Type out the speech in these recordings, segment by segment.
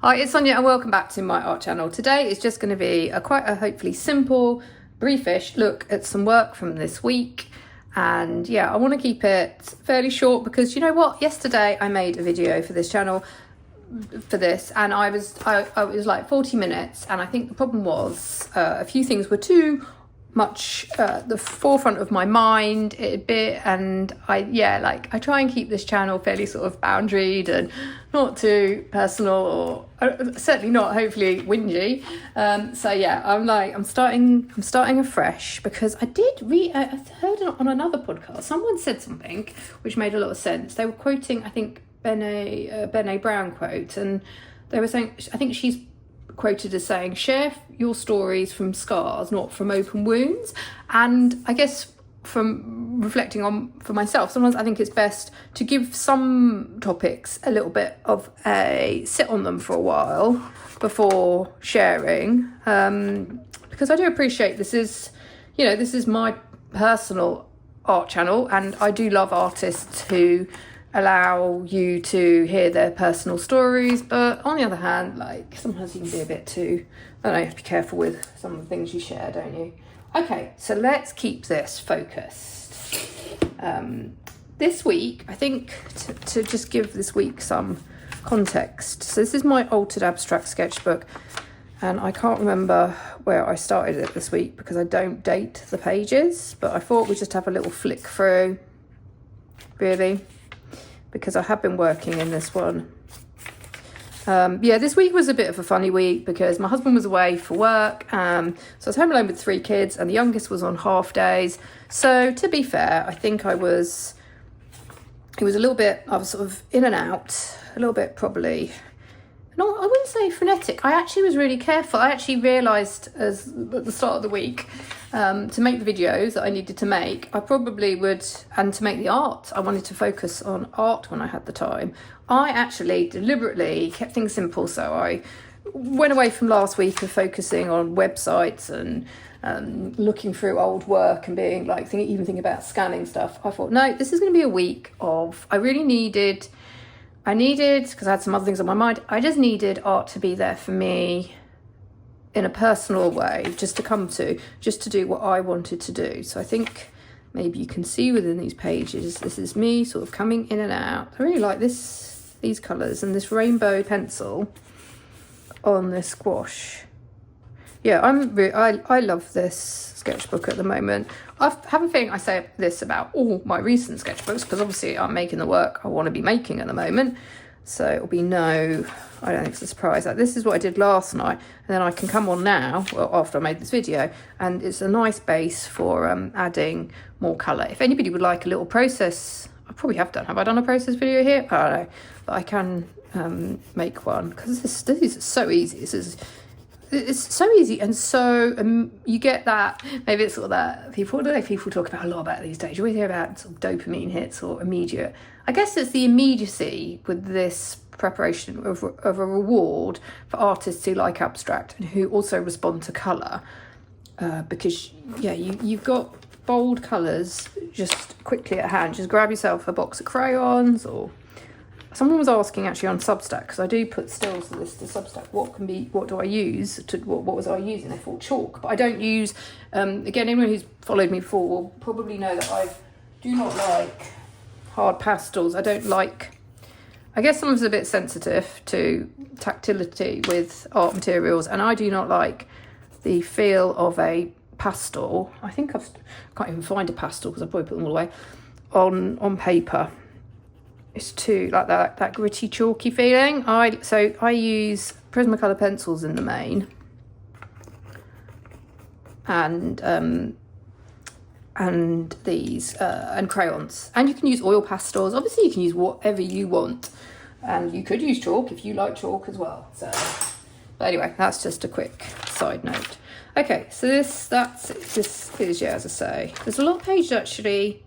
Hi, it's Sonia and welcome back to my art channel. Today is just going to be quite a hopefully simple, briefish look at some work from this week. And yeah, I want to keep it fairly short because you know what? Yesterday I made a video for this channel for this and I was like 40 minutes, and I think the problem was a few things were too much the forefront of my mind a bit, and I try and keep this channel fairly sort of boundaried and not too personal or certainly not hopefully whingy. So yeah, I'm starting afresh because I heard on another podcast someone said something which made a lot of sense. They were quoting, I think, Brené Brown quote, and they were saying, I think she's quoted as saying, share your stories from scars, not from open wounds. And I guess from reflecting on for myself, sometimes I think it's best to give some topics a little bit of a sit on them for a while before sharing, because I do appreciate this is my personal art channel, and I do love artists who allow you to hear their personal stories, but on the other hand, like sometimes you can be a bit too, I don't know, you have to be careful with some of the things you share, don't you? Okay, so let's keep this focused. This week, I think to just give this week some context, so this is my altered abstract sketchbook, and I can't remember where I started it this week because I don't date the pages, but I thought we'd just have a little flick through, really, because I have been working in this one. This week was a bit of a funny week because my husband was away for work, so I was home alone with 3 kids, and the youngest was on half days. So to be fair, I think I was sort of in and out, a little bit probably, no, I wouldn't say frenetic. I actually was really careful. I actually realised at the start of the week, to make the videos that I needed to make, I probably would, and to make the art, I wanted to focus on art when I had the time. I actually deliberately kept things simple, so I went away from last week of focusing on websites and looking through old work and being like, even thinking about scanning stuff. I thought, no, this is going to be a week of, I needed, because I had some other things on my mind, I just needed art to be there for me in a personal way, just to do what I wanted to do. So I think maybe you can see within these pages, this is me sort of coming in and out. I really like these colours and this rainbow pencil on this squash. Yeah, I love this sketchbook at the moment. I have a feeling I say this about all my recent sketchbooks because obviously I'm making the work I want to be making at the moment. So it'll be I don't think it's a surprise. Like, this is what I did last night, and then I can come on now, well, after I made this video, and it's a nice base for adding more colour. If anybody would like a little process, I probably have I done a process video here? I don't know, but I can make one, because this is so easy. It's so easy, and so you get that, maybe it's sort of that, people talk about a lot about these days. You always hear about sort of dopamine hits or immediate. I guess it's the immediacy with this preparation of a reward for artists who like abstract and who also respond to colour, because you've got bold colours just quickly at hand. Just grab yourself a box of crayons, or someone was asking actually on Substack, because I do put stills of this to Substack, what do I use, what was I using? I thought chalk, but I don't use, again, anyone who's followed me before will probably know that I do not like hard pastels. I guess someone's a bit sensitive to tactility with art materials, and I do not like the feel of a pastel. I think I can't even find a pastel because I probably put them all away on paper. It's too like that gritty, chalky feeling. I use Prismacolor pencils in the main, and these and crayons, and you can use oil pastels. Obviously, you can use whatever you want, and you could use chalk if you like chalk as well. So, but anyway, that's just a quick side note. Okay, so this is as I say, there's a lot of pages actually.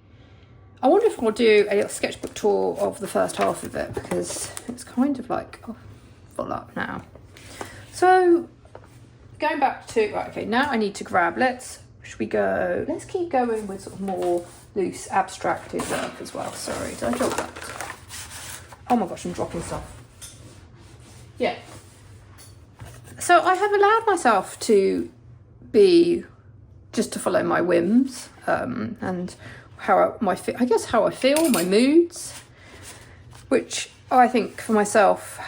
I wonder if I'll do a little sketchbook tour of the first half of it, because it's kind of like full up now. So going back to, right, okay, now I need to grab, let's keep going with sort of more loose abstracted work as well. Sorry, did I drop that? Oh my gosh, I'm dropping stuff. Yeah, So I have allowed myself to to follow my whims, and how I feel, my moods, which I think for myself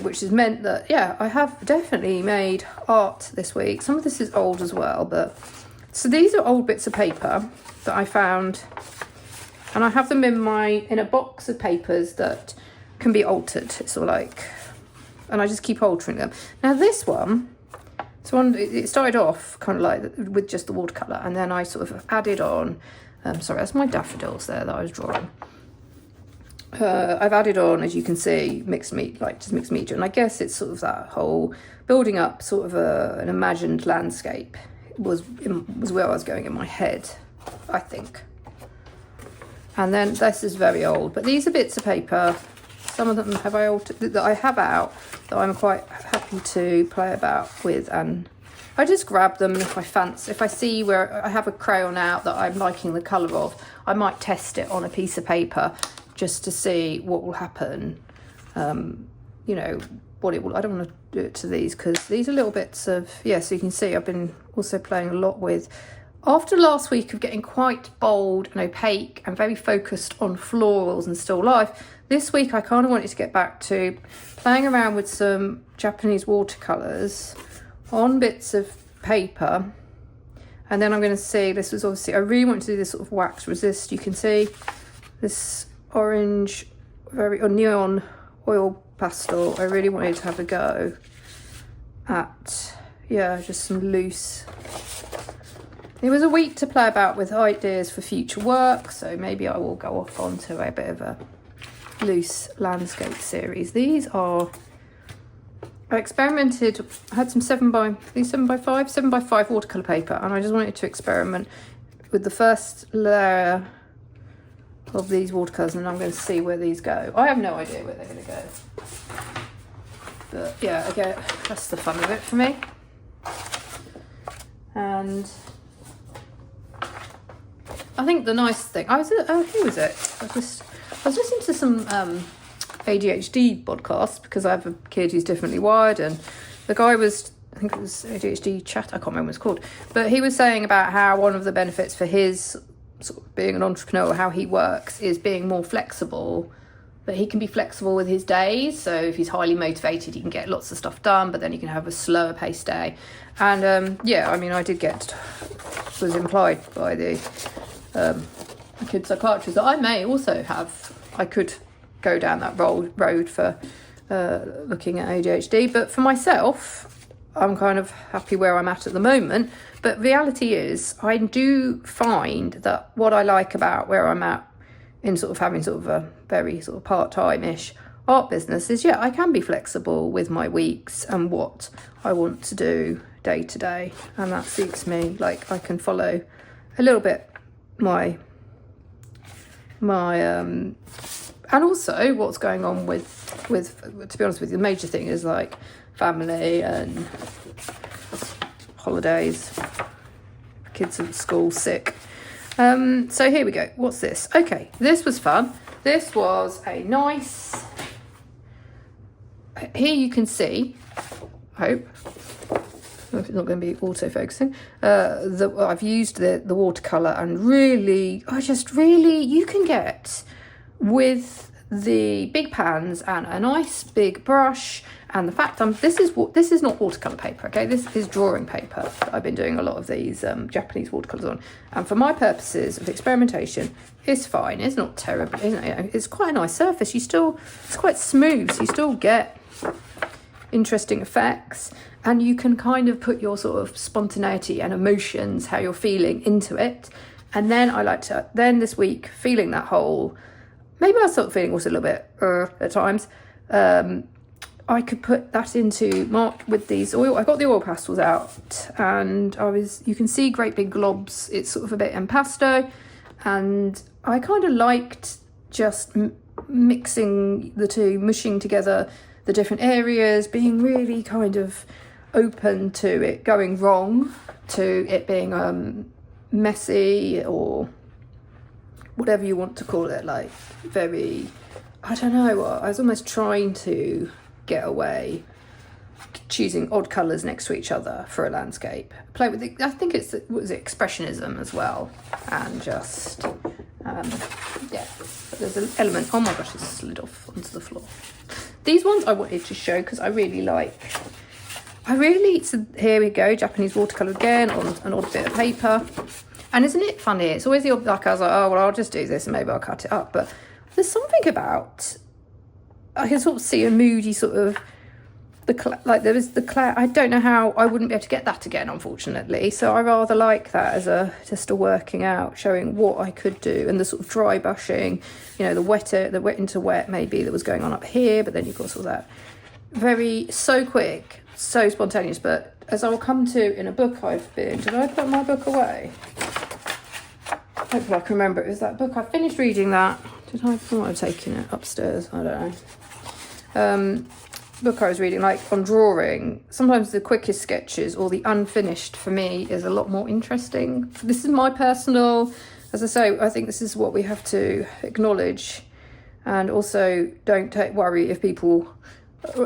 which has meant that, yeah, I have definitely made art this week. Some of this is old as well, so these are old bits of paper that I found, and I have them in a box of papers that can be altered. It's sort of and I just keep altering them. Now this one, it started off kind of like with just the watercolour, and then I sort of added on, sorry, that's my daffodils there that I was drawing. I've added on, as you can see, mixed media, and I guess it's sort of that whole building up sort of an imagined landscape was where I was going in my head, I think. And then this is very old, but these are bits of paper. Some of them have I altered that I have out that I'm quite happy to play about with, and I just grab them if I fancy. If I see where I have a crayon out that I'm liking the colour of, I might test it on a piece of paper just to see what will happen. You know, what it will. I don't want to do it to these because these are little bits of, yeah, so you can see I've been also playing a lot with, after last week of getting quite bold and opaque and very focused on florals and still life, this week I kind of wanted to get back to playing around with some Japanese watercolours on bits of paper. And then I'm going to see, this was obviously, I really want to do this sort of wax resist. You can see this orange, neon oil pastel. I really wanted to have a go at, yeah, just some loose. It was a week to play about with ideas for future work, so maybe I will go off onto a bit of a loose landscape series. These are, I experimented, I had some 7x5 watercolour paper, and I just wanted to experiment with the first layer of these watercolours, and I'm going to see where these go. I have no idea where they're going to go. But yeah, okay, that's the fun of it for me. And I think the nice thing, who was it? I was listening to some ADHD podcasts because I have a kid who's differently wired, and the guy was, I think it was ADHD Chat, I can't remember what it's called, but he was saying about how one of the benefits for his sort of being an entrepreneur, how he works, is being more flexible. But he can be flexible with his days, so if he's highly motivated he can get lots of stuff done, but then he can have a slower paced day. And yeah, I mean, I did was implied by the kid psychiatrist that I may also have, I could go down that road for looking at ADHD. But for myself, I'm kind of happy where I'm at the moment. But reality is, I do find that what I like about where I'm at in sort of having sort of a very sort of part-time-ish art business is, yeah, I can be flexible with my weeks and what I want to do day to day, and that suits me. Like, I can follow a little bit my and also what's going on with to be honest with you, the major thing is like family and holidays, kids at school, sick. So here we go. What's this? Okay, this was fun. This was a nice, here you can see, I hope, if it's not going to be auto-focusing, I've used the watercolour, and really, you can get with the big pans and a nice big brush, and the fact this is not watercolour paper, okay, this is drawing paper that I've been doing a lot of these Japanese watercolours on, and for my purposes of experimentation, it's fine. It's not terrible, it's quite a nice surface. It's quite smooth, so you still get interesting effects, and you can kind of put your sort of spontaneity and emotions, how you're feeling, into it. And then I like to, this week, feeling that whole, maybe I was sort of feeling also a little bit at times, I could put that into with these oil. I got the oil pastels out, and you can see great big globs. It's sort of a bit impasto, and I kind of liked just mixing the two, mushing together the different areas, being really kind of open to it going wrong, to it being messy, or whatever you want to call it, like very, I don't know, I was almost trying to get away choosing odd colours next to each other for a landscape. Play with it. I think it's, what was it, expressionism as well, and just yeah. But there's an element. Oh my gosh, it slid off onto the floor. These ones I wanted to show because I really like. So here we go, Japanese watercolour again on an odd bit of paper. And isn't it funny? It's always the odd, like I was like, oh well, I'll just do this and maybe I'll cut it up. But there's something about, I can sort of see a moody sort of, like there is the cloud. I don't know how, I wouldn't be able to get that again, unfortunately. So I rather like that as just a working out, showing what I could do, and the sort of dry brushing, you know, the wet into wet maybe that was going on up here, but then you've got sort of that so quick, so spontaneous. But as I will come to in a book I've been, did I put my book away? Hopefully I can remember. It was that book. I finished reading that. Did I? I might have taken it upstairs. I don't know. Book I was reading, like on drawing. Sometimes the quickest sketches or the unfinished for me is a lot more interesting. This is my personal, as I say, I think this is what we have to acknowledge, and also don't worry if people.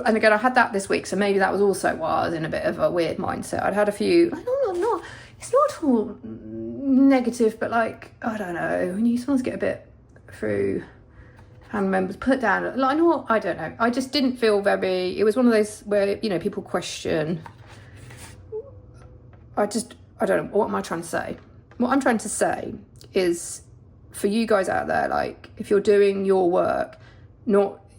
And again, I had that this week, so maybe that was also why I was in a bit of a weird mindset. I'd had a few. It's not all negative, but like, I don't know, when you sometimes get a bit through family members put down, like, I don't know, I just didn't feel very, it was one of those where, you know, people question, I don't know, what am I trying to say? What I'm trying to say is, for you guys out there, like, if you're doing your work,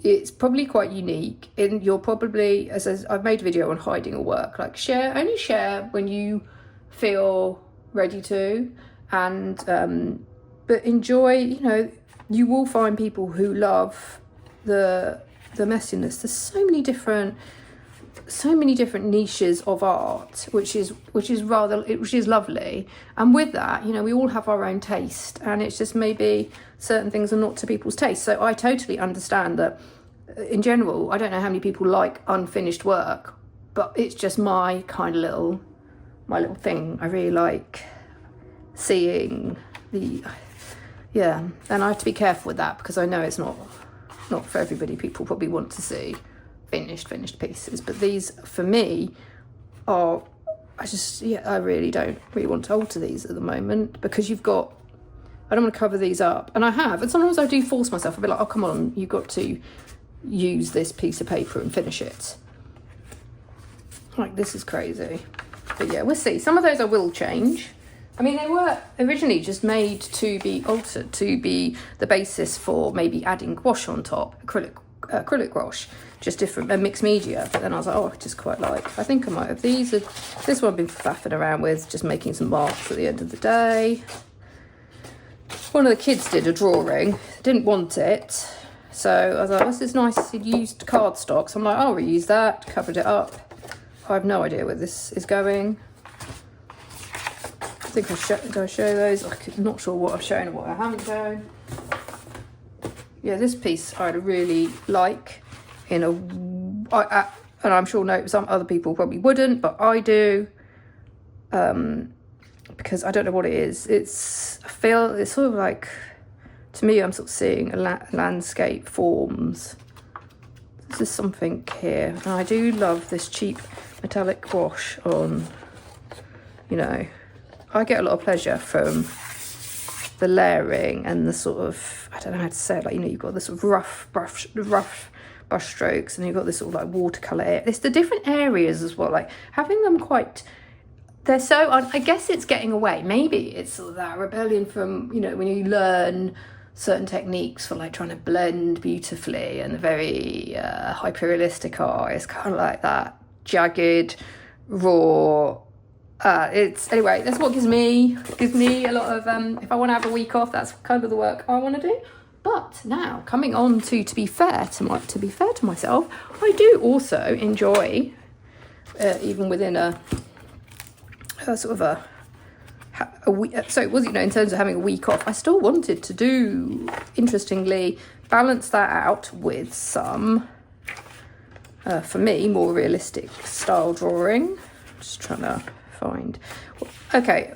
it's probably quite unique, and you're probably, as I've made a video on hiding your work, like only share when you feel ready to, and but enjoy, you know, you will find people who love the messiness. There's so many different niches of art, which is lovely. And with that, you know, we all have our own taste, and it's just maybe certain things are not to people's taste. So I totally understand that in general, I don't know how many people like unfinished work, but it's just my kind of little thing. I really like seeing and I have to be careful with that, because I know it's not for everybody. People probably want to see finished pieces, but these for me are, I really don't want to alter these at the moment, because I don't want to cover these up, and sometimes I do force myself. I'll be like, oh come on, you've got to use this piece of paper and finish it. Like, this is crazy. But yeah, we'll see. Some of those I will change. I mean, they were originally just made to be altered, to be the basis for maybe adding gouache on top, acrylic gouache, just different, mixed media. But then I was like, oh, I just quite like, I think I might have this one I've been faffing around with, just making some marks at the end of the day. One of the kids did a drawing, didn't want it. So I was like, this is nice, used cardstock. So I'm like, I'll reuse that, covered it up. I have no idea where this is going. I think did I show those? I'm not sure what I've shown and what I haven't shown. Yeah, this piece I'd really like and I'm sure some other people probably wouldn't, but I do. Because I don't know what it is. It's sort of like, to me, I'm sort of seeing landscape forms. This is something here, and I do love this cheap metallic gouache on, you know, I get a lot of pleasure from the layering and the sort of, I don't know how to say it, like, you know, you've got this sort of rough brush strokes, and you've got this sort of like watercolour. It's the different areas as well, like having them they're so, I guess it's getting away. Maybe it's sort of that rebellion from, you know, when you learn certain techniques for like trying to blend beautifully, and the very hyper-realistic art is kind of like that jagged, raw. Anyway, that's what gives me a lot of, if I want to have a week off, that's kind of the work I want to do. But now, coming on to be fair to myself, I do also enjoy, even within a sort of a week. So it was, you know, in terms of having a week off, I still wanted to do, interestingly, balance that out with some, for me, more realistic style drawing. Just trying to find. Okay,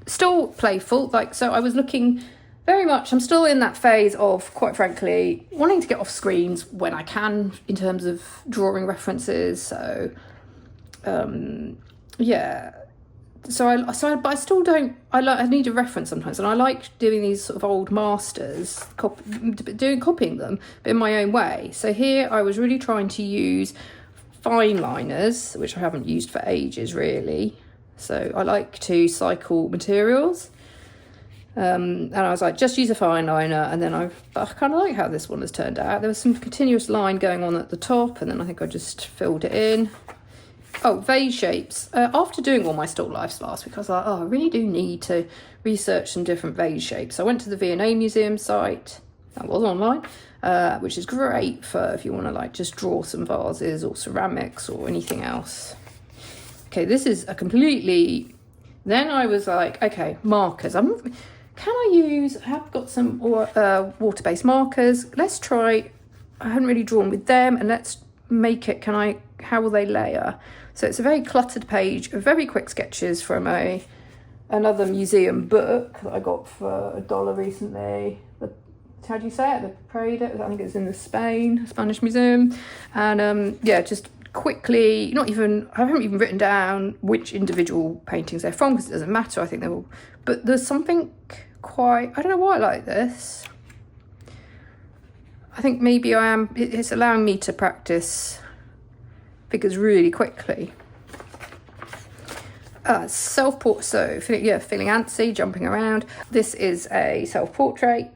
still playful. Like, so I was looking very much, I'm still in that phase of, quite frankly, wanting to get off screens when I can in terms of drawing references. So yeah. But I still don't. I need a reference sometimes, and I like doing these sort of old masters, copying them, but in my own way. So here I was really trying to use fine liners, which I haven't used for ages, really. So I like to cycle materials, and I was like, just use a fine liner, and then I kind of like how this one has turned out. There was some continuous line going on at the top, and then I think I just filled it in. Oh, vase shapes. After doing all my still lifes last week, I was like, oh, I really do need to research some different vase shapes. I went to the V&A Museum site, that was online, which is great for if you want to like just draw some vases or ceramics or anything else. Okay, this is a completely... Then I was like, okay, markers. Can I use... I have got some water-based markers. Let's try... I haven't really drawn with them, and let's make it... How will they layer? So it's a very cluttered page of very quick sketches from another museum book that I got for $1 recently. How do you say it? The Prada, I think it's in the Spanish museum. And yeah, just quickly, I haven't even written down which individual paintings they're from because it doesn't matter. I think they're all, but there's something I don't know why I like this. I think maybe it's allowing me to practice figures really quickly. Self-portrait, so feeling antsy, jumping around. This is a self-portrait.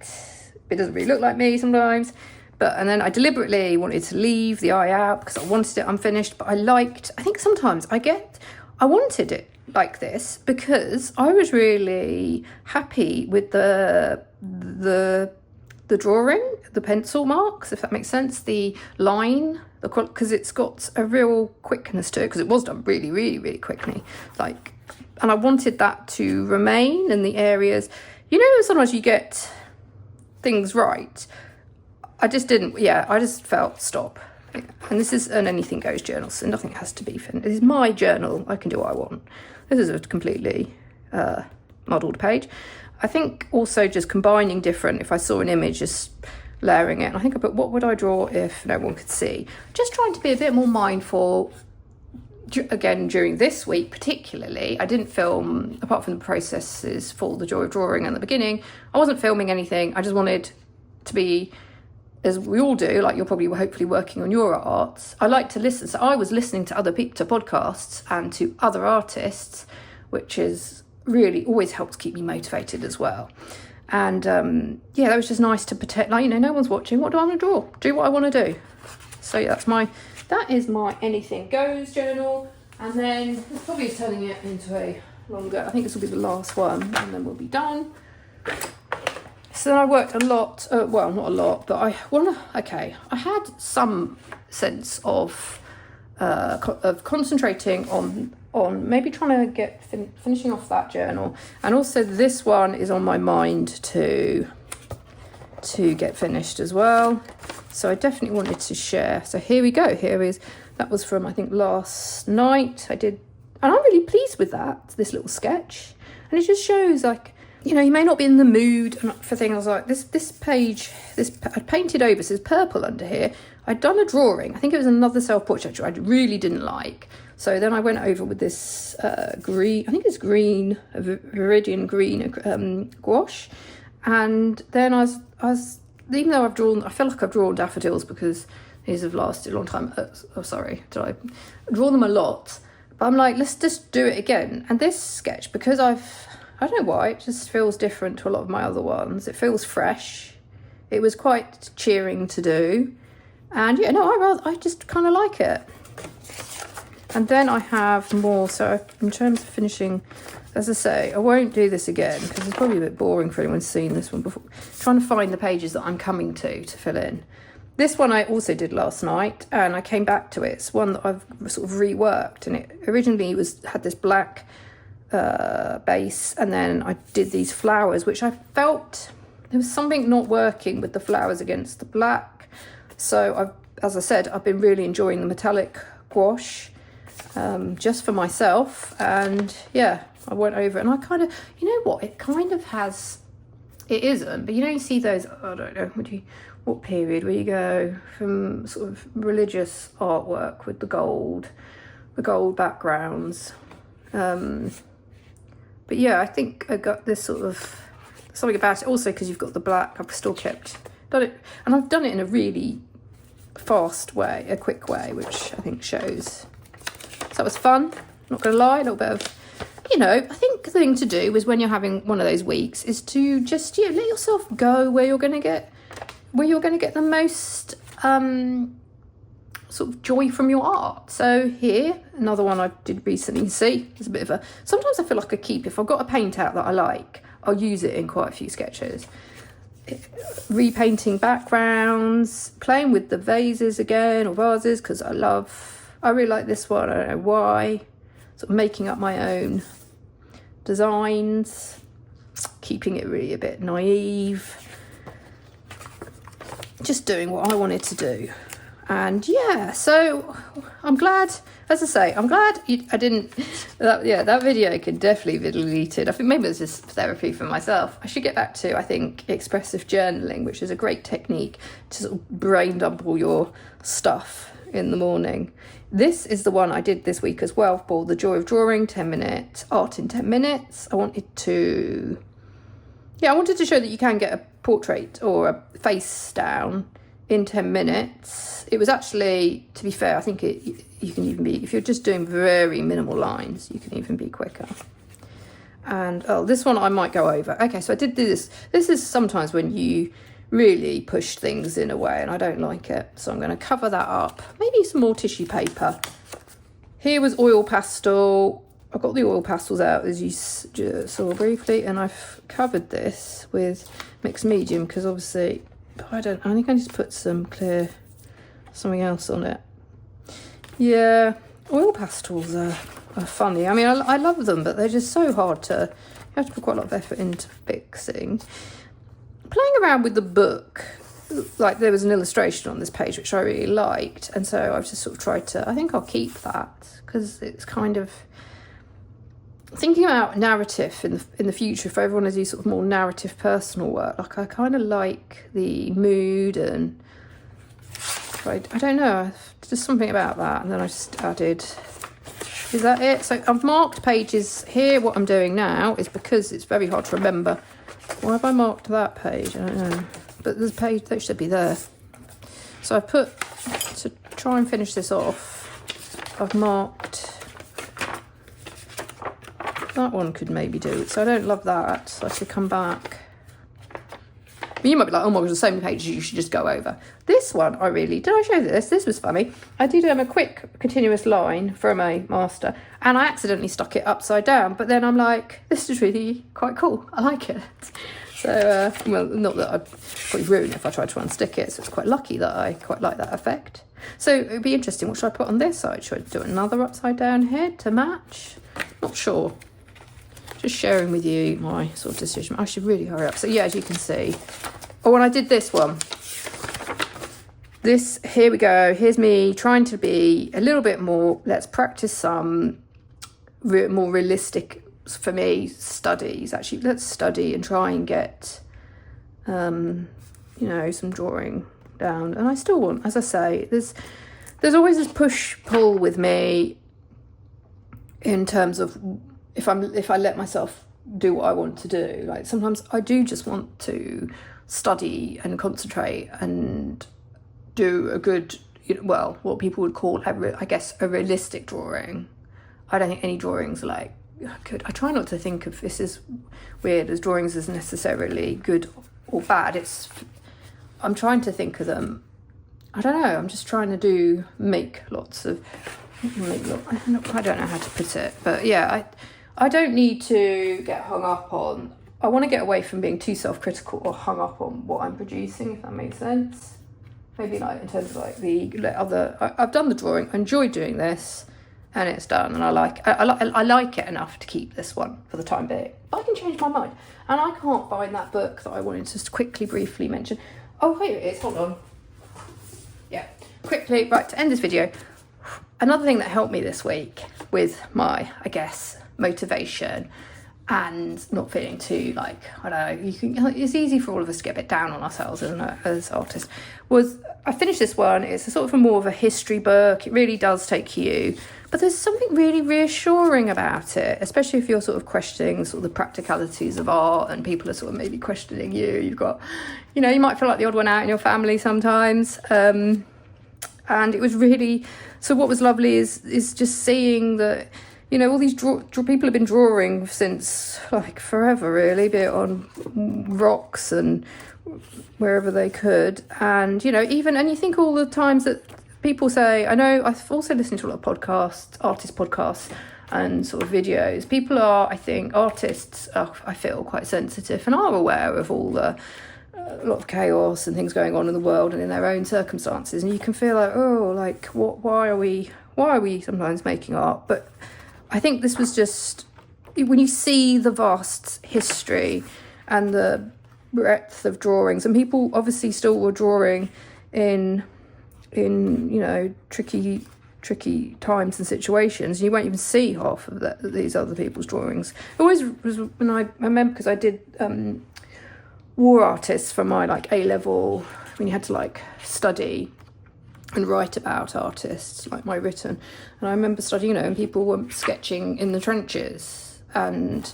It doesn't really look like me sometimes, and then I deliberately wanted to leave the eye out because I wanted it unfinished, but I think sometimes I wanted it like this because I was really happy with the drawing, the pencil marks, if that makes sense, the line, because it's got a real quickness to it, because it was done really, really, really quickly. And I wanted that to remain in the areas. Sometimes you get things right. I just didn't, I just felt stop. And this is an anything goes journal, so nothing has to be finished. This is my journal, I can do what I want. This is a completely modelled page. I think also just combining different, if I saw an image, just layering it. And I think I put, what would I draw if no one could see? Just trying to be a bit more mindful. Again, during this week particularly, I didn't film, apart from the processes for the joy of drawing at the beginning, I wasn't filming anything. I just wanted to be, as we all do, like you're probably hopefully working on your art. I like to listen. So I was listening to other people, to podcasts and to other artists, which is really always helps keep me motivated as well. And that was just nice to protect, no one's watching. What do I want to draw? Do what I want to do. So yeah, that is my anything goes journal. And then this probably is turning it into a longer, I think this will be the last one and then we'll be done. So then I worked a lot, well, not a lot, but I had some sense of concentrating on maybe trying to get finishing off that journal, and also this one is on my mind to get finished as well. So I definitely wanted to share. So here we go. That was from I think last night. and I'm really pleased with this little sketch, and it just shows you may not be in the mood for things. I was like, this page, I painted over, so there's purple under here. I'd done a drawing. I think it was another self-portrait I really didn't like. So then I went over with this green, I think it's green, Viridian green gouache. And then I was, even though I feel like I've drawn daffodils because these have lasted a long time. Did I draw them a lot? But I'm like, let's just do it again. And this sketch, because I don't know why, it just feels different to a lot of my other ones. It feels fresh. It was quite cheering to do. And I just kind of like it. And then I have more, so in terms of finishing, as I say, I won't do this again because it's probably a bit boring for anyone who's seen this one before. Trying to find the pages that I'm coming to fill in. This one I also did last night, and I came back to it. It's one that I've sort of reworked, and it originally had this black base, and then I did these flowers, which I felt there was something not working with the flowers against the black. So as I said, I've been really enjoying the metallic gouache just for myself. And yeah, I went over and I kind of, it kind of has, it isn't, but you see those, I don't know, what period where you go from sort of religious artwork with the gold the gold backgrounds. But yeah, I think I got this sort of something about it. Also, because you've got the black, I've still done it, and I've done it in a really fast way, a quick way, which I think shows. So that was fun. Not gonna lie, a little bit of, you know, I think the thing to do is when you're having one of those weeks is to just, let yourself go where you're gonna get the most sort of joy from your art. So here, another one I did recently. See, there's a bit of a, sometimes I feel like if I've got a paint out that I like, I'll use it in quite a few sketches. Repainting backgrounds, playing with the vases again, or vases, because I really like this one, I don't know why. Sort of making up my own designs, keeping it really a bit naive, just doing what I wanted to do. And yeah, so I'm glad, as I say, I'm glad I didn't, that video could definitely be deleted. I think maybe it's just therapy for myself. I should get back to, I think, expressive journaling, which is a great technique to sort of brain dump all your stuff in the morning. This is the one I did this week as well for The Joy of Drawing, 10 minute art in 10 minutes. I wanted to show that you can get a portrait or a face down in 10 minutes. It was actually, to be fair, I think you can even be, if you're just doing very minimal lines, you can even be quicker. And this one I might go over. Okay, so I did do this. This is sometimes when you really push things in a way and I don't like it. So I'm going to cover that up. Maybe some more tissue paper. Here was oil pastel. I've got the oil pastels out, as you saw briefly, and I've covered this with mixed medium because obviously I think I need to put some clear, something else on it. Yeah, oil pastels are funny. I mean, I love them, but they're just so hard to, you have to put quite a lot of effort into fixing. Playing around with the book, like there was an illustration on this page which I really liked, and so I've just sort of tried to, I think I'll keep that because it's kind of thinking about narrative in the future for everyone to do sort of more narrative personal work. Like I kind of like the mood, and I don't know, just something about that. And then I just added, is that it? So I've marked pages here. What I'm doing now is, because it's very hard to remember, why have I marked that page? I don't know, but there's a page that should be there. So I put, to try and finish this off, I've marked, that one could maybe do it. So I don't love that, so I should come back. But you might be like, oh my gosh, there's so many pages you should just go over. This one, did I show this? This was funny. I did a quick continuous line from a master, and I accidentally stuck it upside down, but then I'm like, this is really quite cool. I like it. So, well, not that I'd probably ruin it if I tried to unstick it, so it's quite lucky that I quite like that effect. So it would be interesting, what should I put on this side? Should I do another upside down head to match? Not sure. Just sharing with you my sort of decision. I should really hurry up. So yeah, as you can see, when I did this one, here we go. Here's me trying to be a little bit more, let's practice some more realistic, for me, studies. Actually, let's study and try and get, some drawing down. And I still want, as I say, there's always this push-pull with me in terms of if I let myself do what I want to do. Like sometimes I do just want to study and concentrate and do a good, what people would call, a realistic drawing. I don't think any drawings are like good. I try not to think of, this is weird, as drawings as necessarily good or bad. I'm trying to think of them, I don't know, I'm just trying to make lots of, I don't know how to put it, but yeah, I don't need to get hung up on, I want to get away from being too self-critical or hung up on what I'm producing, if that makes sense. Maybe like in terms of like I've done the drawing, I enjoy doing this, and it's done, and I like it enough to keep this one for the time being. But I can change my mind, and I can't find that book that I wanted to just quickly, briefly mention. Oh, here it is, hold on. Yeah, quickly, right, to end this video, another thing that helped me this week with my, motivation, and not feeling too like, I don't know, it's easy for all of us to get a bit down on ourselves, isn't it, as artists. I finished this one. It's a sort of more of a history book. It really does take you, but there's something really reassuring about it, especially if you're sort of questioning sort of the practicalities of art and people are sort of maybe questioning you. You've got, you might feel like the odd one out in your family sometimes. And it was really, so what was lovely is just seeing that, all these people have been drawing since like forever, really, be it on rocks and wherever they could. And, and you think all the times that people say, I know I've also listened to a lot of podcasts, artist podcasts and sort of videos. People are, I think, artists are, I feel, quite sensitive and are aware of all the, a lot of chaos and things going on in the world and in their own circumstances. And you can feel like, why are we sometimes making art? But I think this was just, when you see the vast history and the breadth of drawings, and people obviously still were drawing in tricky times and situations, you won't even see half of these other people's drawings. It always was when I remember, because I did war artists for my like A-level, when you had to like study and write about artists, like my written. And I remember studying, and people were sketching in the trenches. And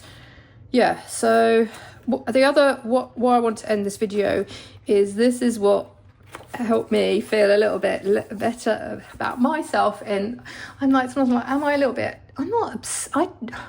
yeah, so why I want to end this video is this is what helped me feel a little bit better about myself. And I'm like, sometimes I'm like, am I a little bit, I'm not, I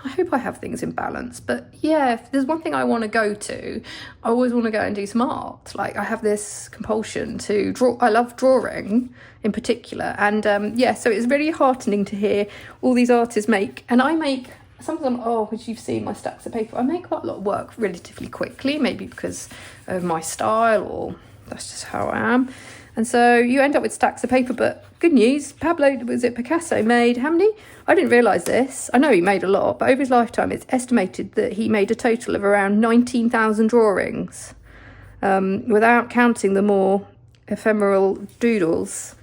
hope I have things in balance, but yeah, if there's one thing I want to go to, I always want to go and do some art. Like, I have this compulsion to draw. I love drawing in particular. And so it's really heartening to hear all these artists make, and I make, sometimes which you've seen my stacks of paper, I make quite a lot of work relatively quickly, maybe because of my style, or that's just how I am. And so you end up with stacks of paper. But good news, Picasso made how many? I didn't realise this. I know he made a lot, but over his lifetime it's estimated that he made a total of around 19,000 drawings, without counting the more ephemeral doodles.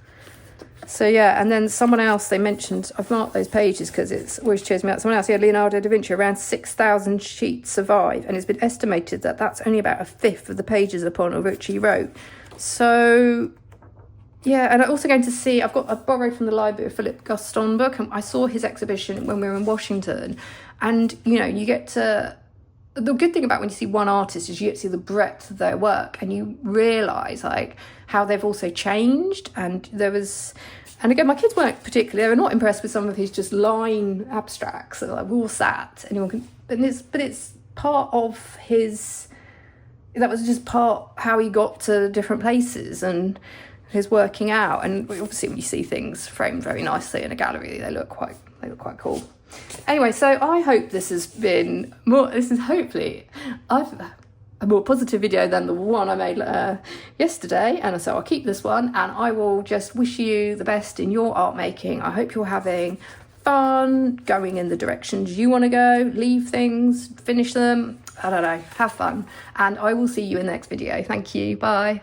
So yeah, and then someone else, they mentioned, I've marked those pages because it's always cheers me out. Someone else, Leonardo da Vinci, around 6,000 sheets survive, and it's been estimated that that's only about a fifth of the pages upon which he wrote. So yeah, and I'm also going to see, I borrowed from the library a Philip Gaston book, and I saw his exhibition when we were in Washington. And you get to, the good thing about when you see one artist is you get to see the breadth of their work, and you realise like how they've also changed. And again, my kids weren't particularly, they were not impressed with some of his just line abstracts. So like, we all sat, but it's part of his, that was just part how he got to different places and his working out. And obviously when you see things framed very nicely in a gallery, they look quite cool. Anyway, so I hope this is hopefully a more positive video than the one I made yesterday. And so I'll keep this one, and I will just wish you the best in your art making. I hope you're having fun, going in the directions you want to go, leave things, finish them, I don't know, have fun. And I will see you in the next video. Thank you, bye.